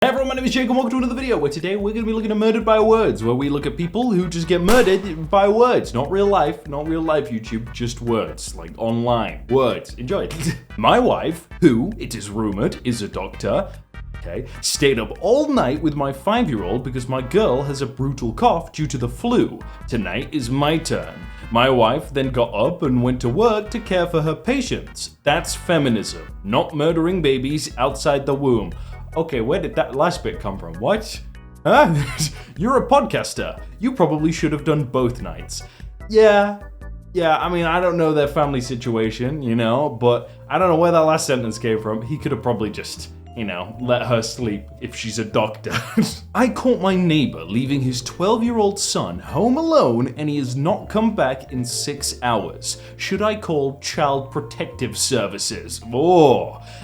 Hey everyone, my name is Jake and welcome to another video where today we're going to be looking at Murdered by Words, where we look at people who just get murdered by words. Not real life YouTube, just words, like online. Words. Enjoy it. My wife, who, it is rumored, is a doctor, stayed up all night with my 5-year-old because my girl has a brutal cough due to the flu. Tonight is my turn. My wife then got up and went to work to care for her patients. That's feminism, not murdering babies outside the womb. Okay, where did that last bit come from? What? Huh? You're a podcaster. You probably should have done both nights. Yeah, I mean, I don't know their family situation, but I don't know where that last sentence came from. He could have probably just, let her sleep if she's a doctor. I caught my neighbor leaving his 12-year-old son home alone and he has not come back in 6 hours. Should I call Child Protective Services?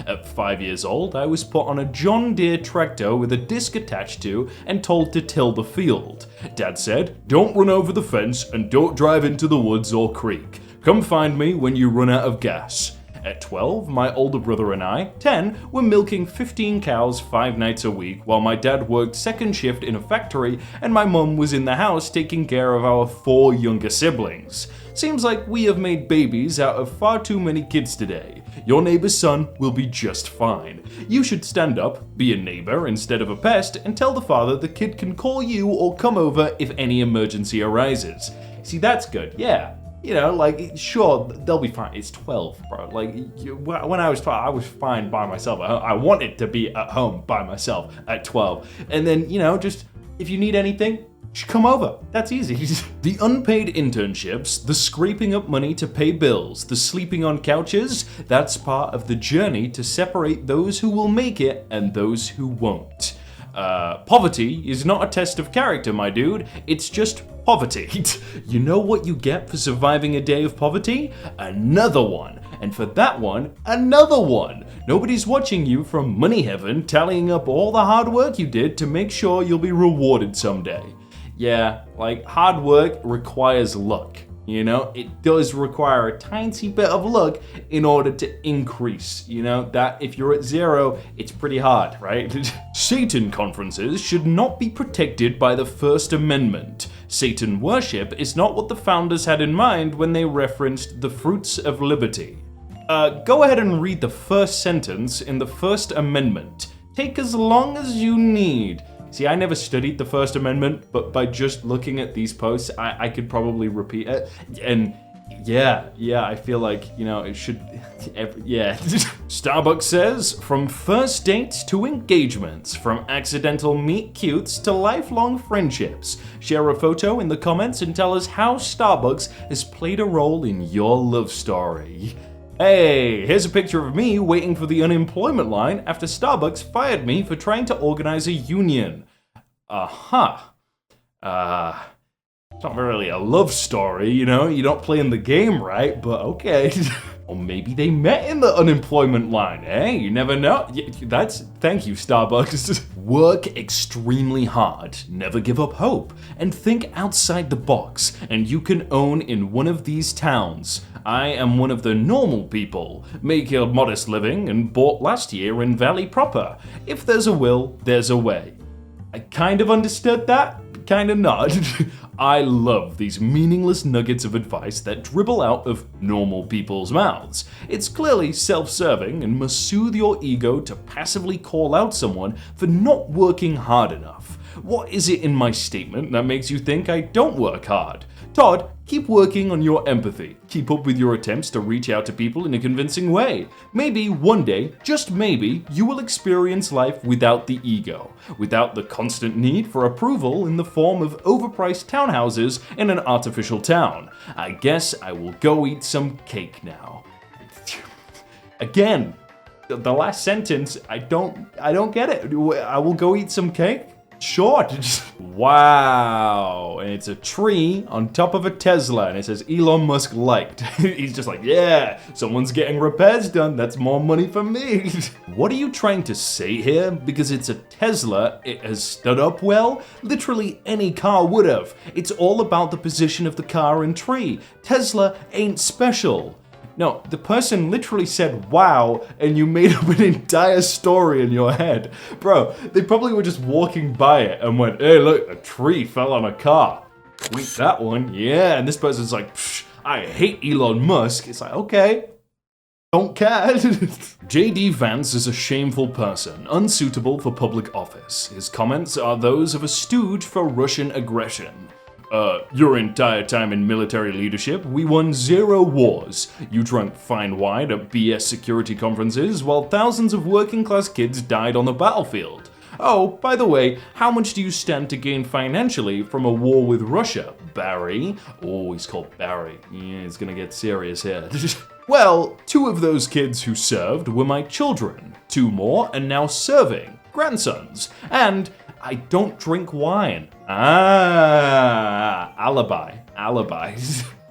At 5 years old, I was put on a John Deere tractor with a disc attached to and told to till the field. Dad said, "Don't run over the fence and don't drive into the woods or creek. Come find me when you run out of gas." At 12, my older brother and I, 10, were milking 15 cows 5 nights a week while my dad worked second shift in a factory and my mum was in the house taking care of our 4 younger siblings. Seems like we have made babies out of far too many kids today. Your neighbor's son will be just fine. You should stand up, be a neighbor instead of a pest, and tell the father the kid can call you or come over if any emergency arises. See, that's good, yeah. Sure, they'll be fine. It's 12, bro. When I was 12, I was fine by myself. I wanted to be at home by myself at 12. And then, just if you need anything, just come over. That's easy. The unpaid internships, the scraping up money to pay bills, the sleeping on couches, that's part of the journey to separate those who will make it and those who won't. Poverty is not a test of character, my dude. It's just poverty. You know what you get for surviving a day of poverty? Another one. And for that one, another one. Nobody's watching you from money heaven, tallying up all the hard work you did to make sure you'll be rewarded someday. Yeah, hard work requires luck. It does require a tiny bit of luck in order to increase. That if you're at 0, it's pretty hard, right? Satan conferences should not be protected by the First Amendment. Satan worship is not what the founders had in mind when they referenced the fruits of liberty. Go ahead and read the first sentence in the First Amendment. Take as long as you need. See, I never studied the First Amendment, but by just looking at these posts, I could probably repeat it. And yeah, I feel like, it should, Starbucks says, from first dates to engagements, from accidental meet cutes to lifelong friendships. Share a photo in the comments and tell us how Starbucks has played a role in your love story. Hey, here's a picture of me waiting for the unemployment line after Starbucks fired me for trying to organize a union. It's not really a love story, you're not playing the game right, but okay. Or maybe they met in the unemployment line, You never know. Thank you, Starbucks. Work extremely hard, never give up hope, and think outside the box, and you can own in one of these towns. I am one of the normal people, make a modest living, and bought last year in Valley proper. If there's a will, there's a way. I kind of understood that, kind of not. I love these meaningless nuggets of advice that dribble out of normal people's mouths. It's clearly self-serving and must soothe your ego to passively call out someone for not working hard enough. What is it in my statement that makes you think I don't work hard? Todd, keep working on your empathy. Keep up with your attempts to reach out to people in a convincing way. Maybe one day, just maybe, you will experience life without the ego, without the constant need for approval in the form of overpriced townhouses in an artificial town. I guess I will go eat some cake now. Again, the last sentence, I don't get it. I will go eat some cake? Sure. Wow. And it's a tree on top of a Tesla and it says Elon Musk liked. He's just like, yeah, someone's getting repairs done. That's more money for me. What are you trying to say here? Because it's a Tesla, it has stood up well? Literally any car would have. It's all about the position of the car and tree. Tesla ain't special. No, the person literally said wow, and you made up an entire story in your head. Bro, they probably were just walking by it and went, hey look, a tree fell on a car. Tweet that one, yeah. And this person's like, psh, I hate Elon Musk. It's like, okay, don't care. J.D. Vance is a shameful person, unsuitable for public office. His comments are those of a stooge for Russian aggression. Your entire time in military leadership, we won 0 wars. You drank fine wine at BS security conferences while thousands of working class kids died on the battlefield. Oh, by the way, how much do you stand to gain financially from a war with Russia, Barry? Oh, he's called Barry. Yeah, it's gonna get serious here. Well, 2 of those kids who served were my children. 2 more are now serving, grandsons. And I don't drink wine. Ah, alibi.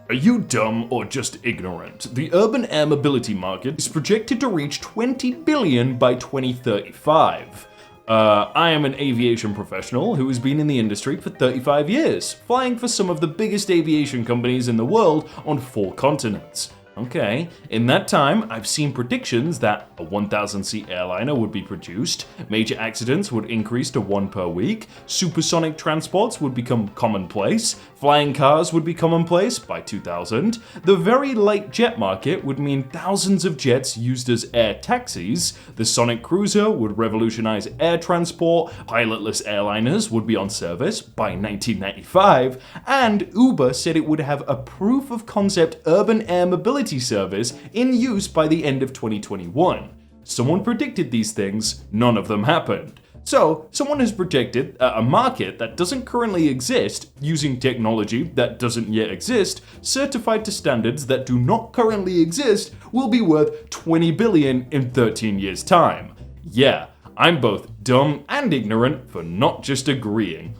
Are you dumb or just ignorant? The urban air mobility market is projected to reach $20 billion by 2035. I am an aviation professional who has been in the industry for 35 years, flying for some of the biggest aviation companies in the world on 4 continents. Okay, in that time, I've seen predictions that a 1,000-seat airliner would be produced, major accidents would increase to 1 per week, supersonic transports would become commonplace, flying cars would be commonplace by 2000, the very light jet market would mean thousands of jets used as air taxis, the Sonic Cruiser would revolutionize air transport, pilotless airliners would be on service by 1995, and Uber said it would have a proof of concept urban air mobility service in use by the end of 2021. Someone predicted these things, none of them happened. So, someone has predicted a market that doesn't currently exist, using technology that doesn't yet exist, certified to standards that do not currently exist, will be worth $20 billion in 13 years' time. Yeah, I'm both dumb and ignorant for not just agreeing.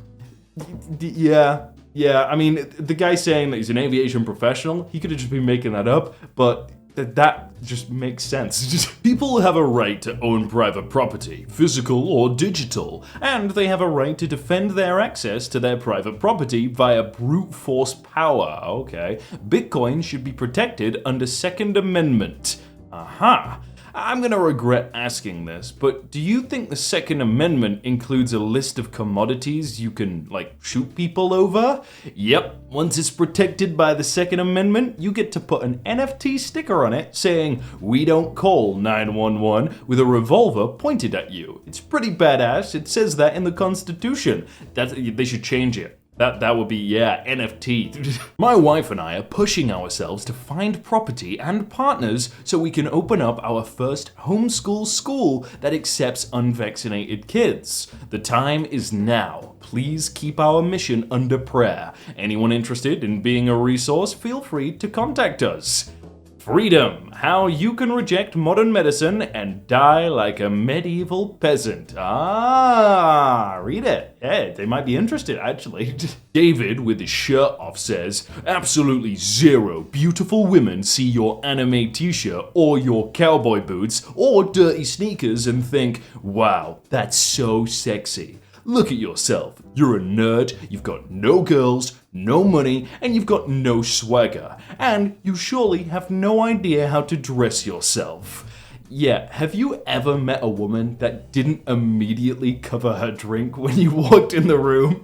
Yeah, I mean, the guy saying that he's an aviation professional, he could have just been making that up, but that just makes sense. People have a right to own private property, physical or digital, and they have a right to defend their access to their private property via brute force power. Okay, Bitcoin should be protected under Second Amendment. Aha. I'm gonna regret asking this, but do you think the Second Amendment includes a list of commodities you can, shoot people over? Yep, once it's protected by the Second Amendment, you get to put an NFT sticker on it saying, "We don't call 911" with a revolver pointed at you. It's pretty badass, it says that in the Constitution. They should change it. That would be, yeah, NFT. My wife and I are pushing ourselves to find property and partners so we can open up our first homeschool school that accepts unvaccinated kids. The time is now. Please keep our mission under prayer. Anyone interested in being a resource, feel free to contact us. Freedom, how you can reject modern medicine and die like a medieval peasant. Ah, read it. Yeah, they might be interested, actually. David, with his shirt off, says, absolutely 0 beautiful women see your anime t-shirt or your cowboy boots or dirty sneakers and think, wow, that's so sexy. Look at yourself. You're a nerd, you've got no girls, no money, and you've got no swagger. And you surely have no idea how to dress yourself. Yeah, have you ever met a woman that didn't immediately cover her drink when you walked in the room?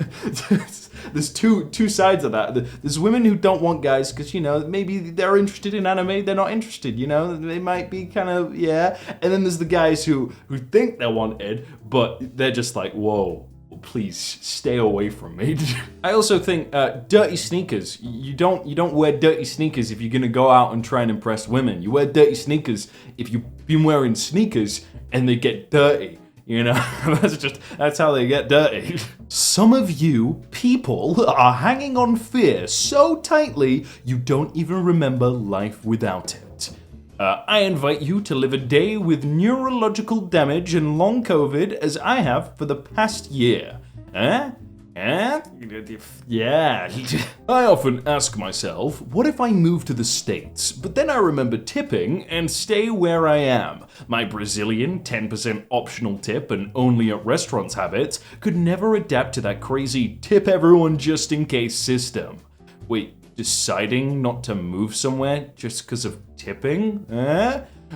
There's two sides of that. There's women who don't want guys because, maybe they're interested in anime, they're not interested, they might be kind of, yeah. And then there's the guys who think they're wanted, but they're just like, whoa, please stay away from me. I also think dirty sneakers. You don't wear dirty sneakers if you're gonna go out and try and impress women. You wear dirty sneakers if you've been wearing sneakers and they get dirty. That's how they get dirty. Some of you people are hanging on fear so tightly you don't even remember life without it. I invite you to live a day with neurological damage and long COVID as I have for the past year. Yeah. I often ask myself, what if I move to the States, but then I remember tipping and stay where I am? My Brazilian 10% optional tip and only at restaurants habits could never adapt to that crazy tip everyone just in case system. Wait, deciding not to move somewhere just because of tipping?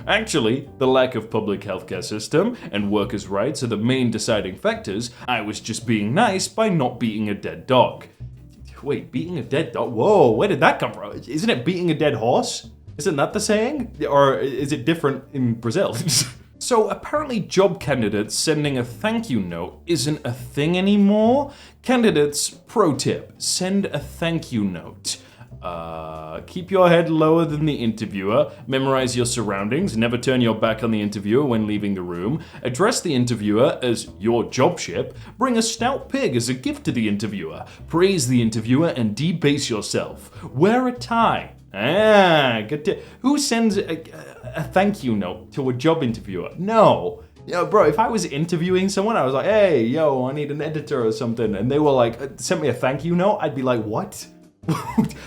Actually, the lack of public healthcare system and workers' rights are the main deciding factors. I was just being nice by not beating a dead dog. Wait, beating a dead dog? Whoa, where did that come from? Isn't it beating a dead horse? Isn't that the saying? Or is it different in Brazil? So apparently job candidates sending a thank you note isn't a thing anymore. Candidates, pro tip, send a thank you note. Keep your head lower than the interviewer, memorize your surroundings, never turn your back on the interviewer when leaving the room, address the interviewer as your job ship, bring a stout pig as a gift to the interviewer, praise the interviewer and debase yourself, wear a tie. Good tip. Who sends a thank you note to a job interviewer? No. Yo, bro, if I was interviewing someone, I was like, hey, yo, I need an editor or something, and they were like, sent me a thank you note, I'd be like, what?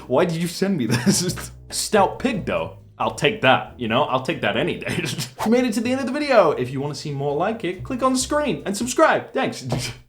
Why did you send me this? Stout pig though, I'll take that, I'll take that any day. We made it to the end of the video. If you want to see more like it, click on the screen and subscribe. Thanks.